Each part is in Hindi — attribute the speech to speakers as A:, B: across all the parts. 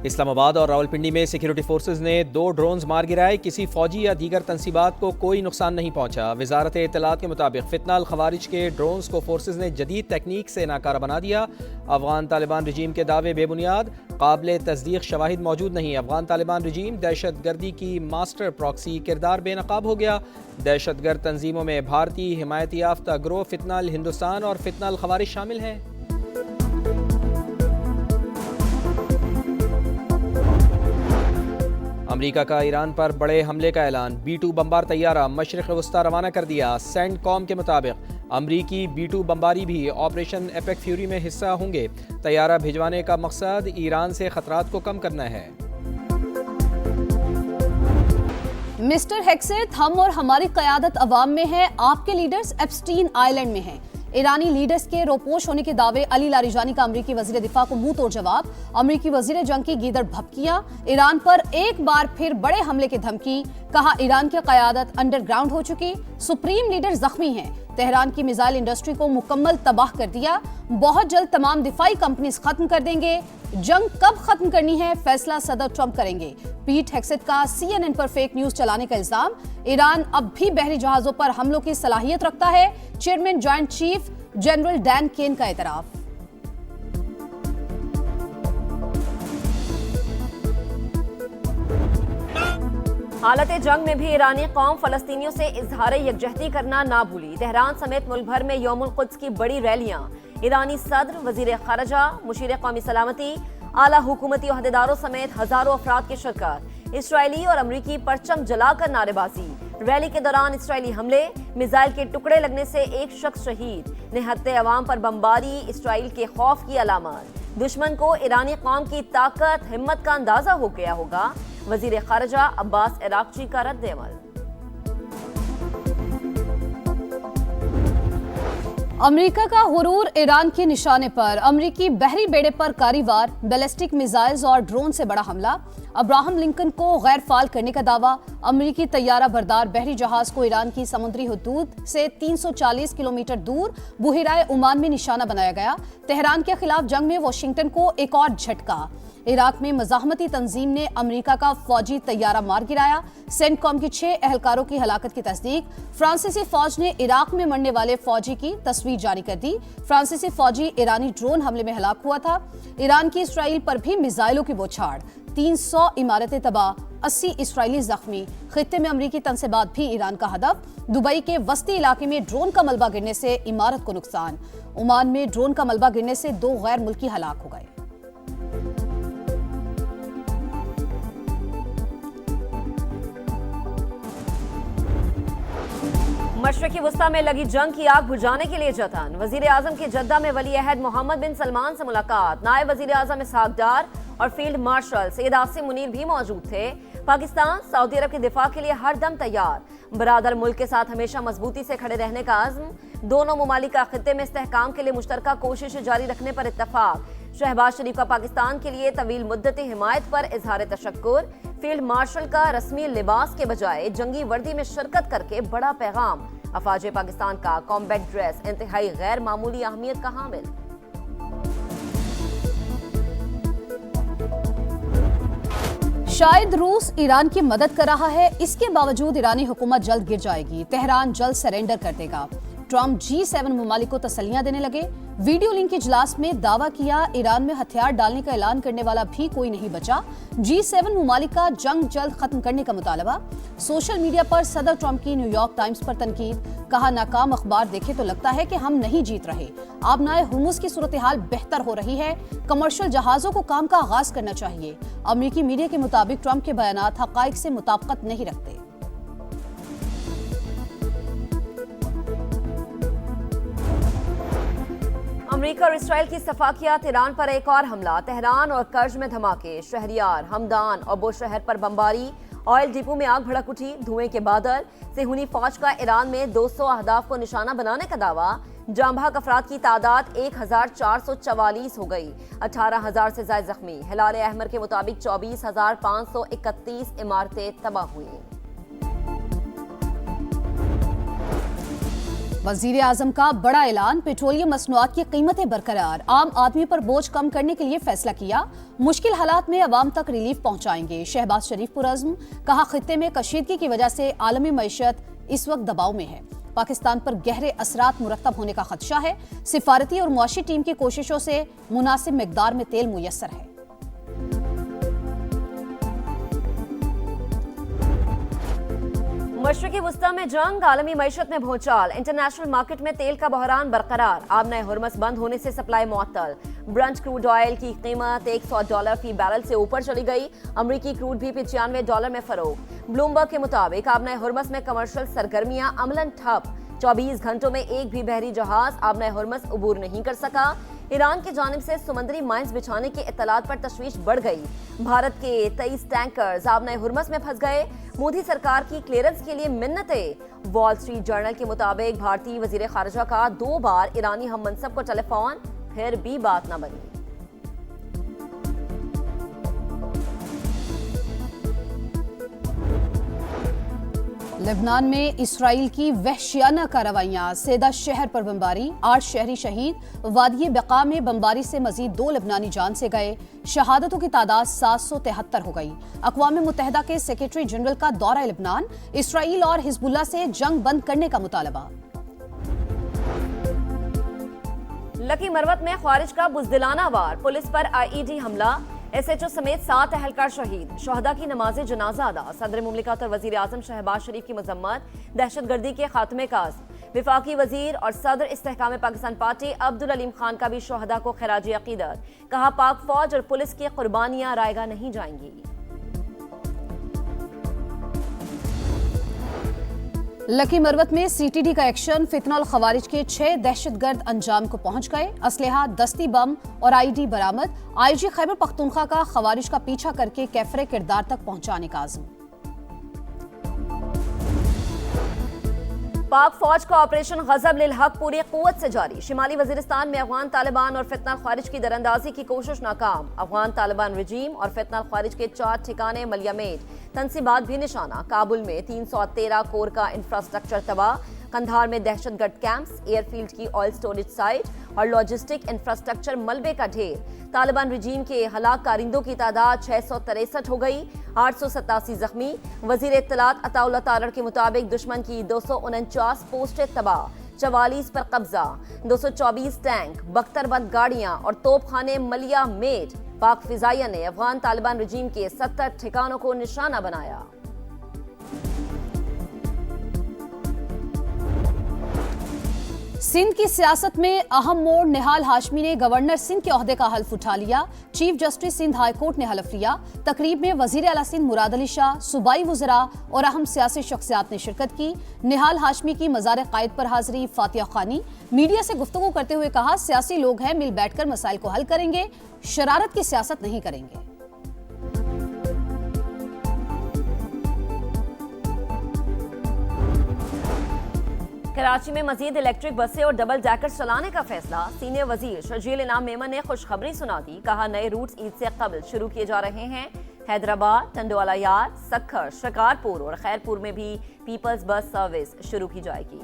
A: इस्लामाबाद और रावलपिंडी में सिक्योरिटी फोर्सेज ने 2 ड्रोन्स मार गिराए। किसी फौजी या दीगर तंसीबात को कोई नुकसान नहीं पहुंचा। वजारत इत्तलात के मुताबिक फितना अल खवारिज के ड्रोन्स को फोर्सेज ने जदीद तकनीक से नाकारा बना दिया। अफगान तालिबान रजीम के दावे बेबुनियाद, काबिल तस्दीक शवाहिद मौजूद नहीं। अफगान तालिबान रजीम दहशत गर्दी की मास्टर प्रॉक्सी किरदार बेनकाब हो गया। दहशत गर्द तंजीमों में भारतीय हिमायती याफ्ता ग्रोह फितना अल हिंदुस्तान और फितना अल खवारिज शामिल हैं। अमरीका का ईरान पर बड़े हमले का ऐलान। B-2 बम्बार तैयारा मशरिक़ वस्ता रवाना कर दिया। सेंटकॉम के मुताबिक अमरीकी B-2 बम्बारी भी ऑपरेशन एपेक फ्यूरी में हिस्सा होंगे। तैयारा भिजवाने का मकसद ईरान से खतरात को कम करना है।
B: मिस्टर हेक्सेट, हम और हमारी क़यादत अवाम में है, आपके लीडर्स एप्स्टीन आइलैंड में हैं। ईरानी लीडर्स के रोपोश होने के दावे। अली लारिजानी का अमरीकी वजीर दिफा को मुंह तोड़ जवाब। अमरीकी वजीर जंग की गीदड़ भभकियां। ईरान पर एक बार फिर बड़े हमले की धमकी। कहा ईरान की क़यादत अंडरग्राउंड हो चुकी। सुप्रीम लीडर जख्मी हैं। तेहरान की मिसाइल इंडस्ट्री को मुकम्मल तबाह कर दिया। बहुत जल्द तमाम दिफाई कंपनीज खत्म कर देंगे। जंग कब खत्म करनी है फैसला सदर ट्रंप करेंगे। पीट हेक्सेट का CNN पर फेक न्यूज चलाने का इल्जाम। ईरान अब भी बहरी जहाजों पर हमलों की सलाहियत रखता है। Chairman joint chief general Dan Caine का एतराफ।
C: हालत जंग में भी ईरानी कौम फलस्तीनियों से इजहार यकजहती करना ना भूली। तेहरान समेत मुल्क भर में यौमुल कुद्स की बड़ी रैलियां। ईरानी सदर, वजीर खारजा, मुशीर कौमी सलामती, आला हुकूमती ओहदेदारों समेत हजारों अफराद की शिरकत। इसराइली और अमरीकी परचम जलाकर नारेबाजी। रैली के दौरान इसराइली हमले, मिसाइल के टुकड़े लगने से एक शख्स शहीद। निहत्ते अवाम पर बमबारी इसराइल के खौफ की अलामत। दुश्मन को ईरानी कौम की ताकत हिम्मत का अंदाजा हो गया होगा। वजीर खारजा अब्बास इराक़ची का रद्द अमल।
B: अमेरिका का गुरूर ईरान के निशाने पर। अमेरिकी बहरी बेड़े पर कारी-वार, बैलिस्टिक मिसाइल्स और ड्रोन से बड़ा हमला। अब्राहम लिंकन को गैर फाल करने का दावा। अमेरिकी तैयारा बरदार बहरी जहाज को ईरान की समुद्री हदूद से 340 किलोमीटर दूर बुहिराए ओमान में निशाना बनाया गया। तेहरान के खिलाफ जंग में वाशिंगटन को एक और झटका। इराक में मज़ाहमती तंजीम ने अमेरिका का फौजी तैयारा मार गिराया। सेंटकॉम की 6 एहलकारों की हलाकत की तस्दीक। फ्रांसीसी फौज ने इराक में मरने वाले फौजी की तस्वीर जारी कर दी। फ्रांसीसी फौजी ईरानी ड्रोन हमले में हलाक हुआ था। ईरान की इसराइल पर भी मिसाइलों की बौछार। 300 इमारतें तबाह, 80 इसराइली जख्मी। खित्ते में अमरीकी तंसेबात भी ईरान का हदफ। दुबई के वस्ती इलाके में ड्रोन का मलबा गिरने से इमारत को नुकसान। ओमान में ड्रोन का मलबा गिरने से 2 गैर मुल्की हलाक हो गए।
C: मशरक़ी वस्ता में लगी जंग की आग बुझाने के लिए जतन। वजीर आजम की जद्दा में वली अहद मोहम्मद बिन सलमान से मुलाकात। नायब वजीर आजम इसहाक डार और फील्ड मार्शल सैयद आसिम मुनीर भी मौजूद थे। पाकिस्तान सऊदी अरब के दिफा के लिए हर दम तैयार। बरादर मुल्क के साथ हमेशा मजबूती से खड़े रहने का अज़्म। दोनों ममालिक का खित्ते में इस्तेहकाम के लिए मुश्तरका कोशिश जारी रखने पर इत्तफाक। शहबाज शरीफ का पाकिस्तान के लिए तवील मुद्दती हिमायत पर इजहार तशक्कुर। फील्ड मार्शल का रस्मी लिबास के बजाय जंगी वर्दी में शिरकत करके बड़ा पैगाम। अफवाज पाकिस्तान का कॉम्बैट ड्रेस इंतहाई गैर मामूली अहमियत का हामिल।
B: शायद रूस ईरान की मदद कर रहा है, इसके बावजूद ईरानी हुकूमत जल्द गिर जाएगी। तेहरान जल्द सरेंडर कर देगा। ट्रंप G7 ममालिक को तसल्लियां देने लगे। वीडियो लिंक के इजलास में दावा किया ईरान में हथियार डालने का ऐलान करने वाला भी कोई नहीं बचा। G7 ममालिक का जंग जल्द खत्म करने का मुतालबा। सोशल मीडिया पर सदर ट्रंप की न्यूयॉर्क टाइम्स पर तनकीद। कहा नाकाम अखबार देखे तो लगता है कि हम नहीं जीत रहे। आबनाए हुर्मुज़ की सूरत हाल बेहतर हो रही है। कमर्शियल जहाजों को काम का आगाज करना चाहिए। अमेरिकी मीडिया के मुताबिक ट्रंप के बयानात हकाइक से मुताबिकत नहीं रखते।
C: अमेरिका और इसराइल की सफाकियात। ईरान पर एक और हमला। तेहरान और कर्ज में धमाके। शहरियार, हमदान और बुशहर पर बमबारी। ऑयल डिपो में आग भड़क उठी। धुएं के बादल। सेहूनी फौज का ईरान में 200 अहदाफ को निशाना बनाने का दावा। जांबाक अफराद की तादाद 1444 हो गई। 18,000 से ज्यादा जख्मी। हिलाल अहमर के मुताबिक 24,531 इमारतें तबाह हुई।
B: वजीर आजम का बड़ा ऐलान, पेट्रोलियम मसनूआत की कीमतें बरकरार, आम आदमी पर बोझ कम करने के लिए फैसला किया, मुश्किल हालात में अवाम तक रिलीफ पहुंचाएंगे। शहबाज शरीफ पुरज़्म, कहा खित्ते में कशीदगी की वजह से आलमी मईशत इस वक्त दबाव में है, पाकिस्तान पर गहरे असरात मुरतब होने का खदशा है, सिफारती और मुआशी टीम की कोशिशों से मुनासिब मिकदार में तेल मुयस्सर है।
C: मशरक़ी वुस्ता में जंग, आलमी मईशत में भूचाल, इंटरनेशनल मार्केट में तेल का बहरान बरकरार, आबनाए हुर्मस बंद होने से सप्लाई मुअत्तल। ब्रंट क्रूड ऑयल की कीमत $100 फी बैरल से ऊपर चली गई, अमरीकी क्रूड भी $95 में फरोख्त। ब्लूमबर्ग के मुताबिक आबनाए हुर्मस में कमर्शियल सरगर्मियां अमलन ठप, 24 घंटों में एक भी बहरी जहाज आबनाए हुर्मस अबूर नहीं कर सका। ईरान की जानिब से समुद्री माइंस बिछाने की इत्तलात पर तशवीश बढ़ गई। भारत के 23 टैंकर्स आबनाए हुर्मस में फंस गए, मोदी सरकार की क्लियरेंस के लिए मिन्नतें। वॉल स्ट्रीट जर्नल के मुताबिक भारतीय वजीर खारजा का 2 बार ईरानी हम मनसब को टेलीफोन, फिर भी बात न बनी।
B: लेबनान में इसराइल की वहशियाना कार्रवाइयां, सेदा शहर पर बमबारी, 8 शहरी शहीद, वादी बका में बमबारी से मजीद 2 लेबनानी जान से गए, शहादतों की तादाद 773 हो गई। अक़वाम मुत्तहिदा के सेक्रेटरी जनरल का दौरा लेबनान, इसराइल और हिजबुल्लाह से जंग बंद करने का मुतालबा।
C: लकी मरवत में ख्वारिज का बुज़दिलाना वार, पुलिस पर IED हमला, SHO समेत 7 अहलकार शहीद, शहदा की नमाज जनाजा अदा। सदर मुमलिकत और वजीर आजम शहबाज शरीफ की मजम्मत, दहशतगर्दी के खात्मे का विफाकी वजीर और सदर इस्तेहकाम पाकिस्तान पार्टी अब्दुल अलीम खान का भी शहदा को खराजी अकीदत, कहा पाक फौज और पुलिस की कुर्बानियां रायगा नहीं जाएंगी।
B: लकी मरवत में CTD का एक्शन, फितनल खवारिज के 6 दहशतगर्द अंजाम को पहुंच गए, असलहा, दस्ती बम और IED बरामद। IG खैबर पख्तूनख्वा का खवारिज का पीछा करके कैफरे किरदार तक पहुंचाने का आज़म।
C: पाक फौज का ऑपरेशन गजब लिल हक पूरी कुव्वत से जारी, शिमाली वजीरिस्तान में अफगान तालिबान और फितना ख्वारिज की दरअंदाजी की कोशिश नाकाम। अफगान तालिबान रजीम और फितना ख्वारिज के 4 ठिकाने मलियामेट, तंसीबात भी निशाना। काबुल में 313 कोर का इंफ्रास्ट्रक्चर तबाह, कंधार में दहशतगर्द कैंप्स, एयरफील्ड की ऑयल स्टोरेज साइट और लॉजिस्टिक इंफ्रास्ट्रक्चर मलबे का ढेर। तालिबान रजीम के हलाक कारिंदों की तादाद 663 हो गई, 887 जख्मी। वजीर इत्तलात अताउल्लाह तारड़ के मुताबिक दुश्मन की 249 पोस्टें तबाह, 44 पर कब्जा, 224 टैंक, बख्तरबंद गाड़ियां और तोपखाने मलिया मेट। पाक फिजाइया ने अफगान तालिबान रजीम के 70 ठिकानों को निशाना बनाया।
B: सिंध की सियासत में अहम मोड़, निहाल हाशमी ने गवर्नर सिंध के ओहदे का हल्फ उठा लिया, chief justice Sindh high court ने हल्फ लिया। तकरीब में वजीर आला सिंध मुराद अली शाह, सूबाई वज़रा और अहम सियासी शख्सियात ने शिरकत की। निहाल हाशमी की मज़ार कायद पर हाजिरी फातिया खानी, मीडिया से गुफ्तगू करते हुए कहा सियासी लोग हैं, मिल बैठकर मसाइल को हल करेंगे, शरारत की सियासत नहीं करेंगे।
C: कराची में मजीद इलेक्ट्रिक बसें और डबल डेकर्स चलाने का फैसला, सीनियर वजीर शर्जील इनाम मेमन ने खुशखबरी सुना दी, कहा नए रूट्स ईद से कबल शुरू किए जा रहे हैं। हैदराबाद, टंडोवाला यार, सक्खर, शिकारपुर और खैरपुर में भी पीपल्स बस सर्विस शुरू की जाएगी।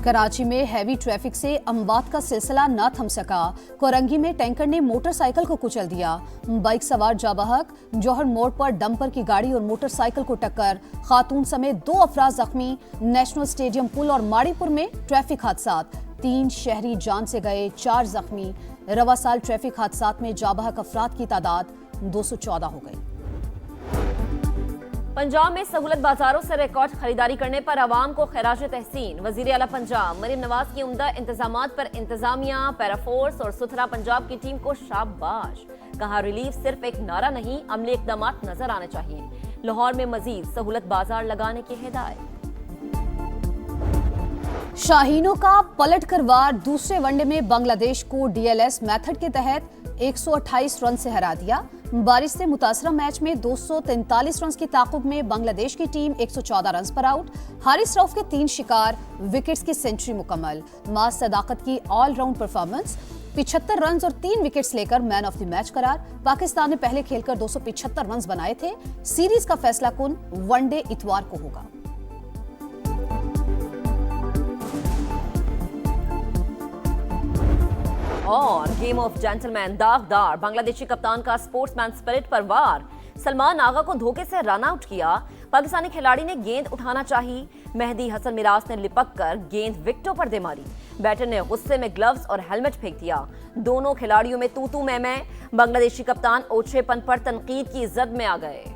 B: कराची में हैवी ट्रैफिक से अमवात का सिलसिला न थम सका, कोरंगी में टैंकर ने मोटरसाइकिल को कुचल दिया। बाइक सवार जाबहक, जौहर मोड़ पर डंपर की गाड़ी और मोटरसाइकिल को टक्कर, खातून समेत 2 अफराद जख्मी। नेशनल स्टेडियम पुल और माड़ीपुर में ट्रैफिक हादसात, 3 शहरी जान से गए, 4 जख्मी। रवा साल ट्रैफिक हादसात में जाबहक अफराद की तादाद 214 हो गई।
C: पंजाब में सहूलत बाजारों से रिकॉर्ड खरीदारी करने पर आवाम को खैराज तहसीन, वजीर आला पंजाब मरीम नवाज की उम्दा इंतजामात पर इंतजामिया, पैराफोर्स और सुथरा पंजाब की टीम को शाबाश, कहा रिलीफ सिर्फ एक नारा नहीं, अमली इकदाम नजर आने चाहिए। लाहौर में मजीद सहूलत बाजार लगाने की हिदायत।
B: शाहीनों का पलटकर वार, दूसरे वनडे में बांग्लादेश को DLS मेथड के तहत 128 रन से हरा दिया। बारिश से मुतासरा मैच में 243 रन की ताकुब में बांग्लादेश की टीम 114 रन पर आउट। हारिस रऊफ के 3 शिकार, विकेट्स की सेंचुरी मुकम्मल। मास सदाकत की ऑल राउंड परफॉर्मेंस, 75 रन और 3 विकेट्स लेकर मैन ऑफ द मैच करार। पाकिस्तान ने पहले खेलकर 275 रन बनाए थे। सीरीज का फैसला कुन वनडे इतवार को होगा।
C: और गेम ऑफ जेंटलमैन दागदार, बांग्लादेशी कप्तान का स्पोर्ट्समैन स्पिरिट पर वार। सलमान आगा को धोखे से रन आउट किया। पाकिस्तानी खिलाड़ी ने गेंद उठाना चाही। मेहदी हसन मिराज ने लिपक कर गेंद विकेटों पर दे मारी। बैटर ने गुस्से में ग्लव्स और हेलमेट फेंक दिया। दोनों खिलाड़ियों में तू मैं। बांग्लादेशी कप्तान ओछेपन पर तनकीद की जद में आ गए।